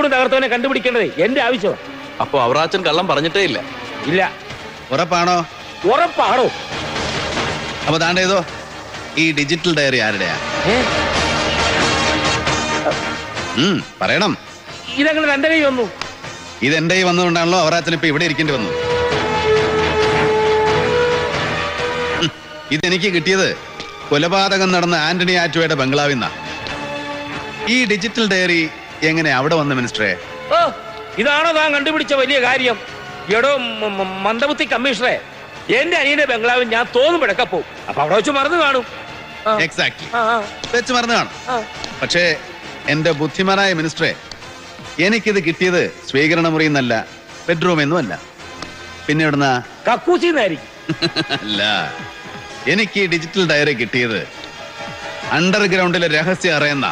മുൾക്കൂട് തകർത്തവനെ കണ്ടുപിടിക്കേണ്ടത് എന്റെ ആവശ്യമാണ്. അപ്പൊ അവറാച്ചൻ കള്ളം പറഞ്ഞിട്ടേ ഇല്ല? ഇല്ല. ഉറപ്പാണോ? ഉറപ്പാണോ? അപ്പൊ താണ്ടേതോ ഈ ഡിജിറ്റൽ ഡയറി ആരുടെയാ? പറയണം. ഇതങ്ങനെ എന്റെ കൈ വന്നു? ഇതെന്റെ കൈ വന്നതുകൊണ്ടാണല്ലോ അവറാച്ചൻ ഇപ്പൊ ഇവിടെ ഇരിക്കേണ്ടി വന്നു. ഇതെനിക്ക് കിട്ടിയത് കൊലപാതകം നടന്ന ആന്റണി ആറ്റുവയുടെ ബംഗ്ലാവിൽ നിന്നാ. ഈ ഡിജിറ്റൽ ഡയറി എങ്ങനെ അവിടെ വന്ന മിനിസ്റ്ററെ? ഓ, ഇതാണോ താൻ കണ്ടുപിടിച്ച വലിയ കാര്യം? എടോ മന്ദബുദ്ധി കമ്മീഷണറെ, എന്റെ അനിയന്റെ ബംഗ്ലാവിൽ ഞാൻ തോന്നുമ്പോഴൊക്കെ പോവും. അപ്പൊ അവിടെ വെച്ച് മറന്നു കാണും. എക്സാക്ട്ലി, വെച്ച് മറന്നു കാണും. പക്ഷേ എന്റെ ബുദ്ധിമാനായ മിനിസ്റ്ററെ, എനിക്കിത് കിട്ടിയത് സ്വീകരണ മുറിയിൽ നിന്നല്ല, ബെഡ്റൂമിൽ നിന്നും അല്ല. പിന്നെ എവിടുന്നാ? കക്കൂസിന്നായിരിക്കും. അല്ല, എനിക്ക് ഈ ഡിജിറ്റൽ ഡയറി കിട്ടിയത് അണ്ടർഗ്രൗണ്ടിലെ രഹസ്യ അറയെന്നാ.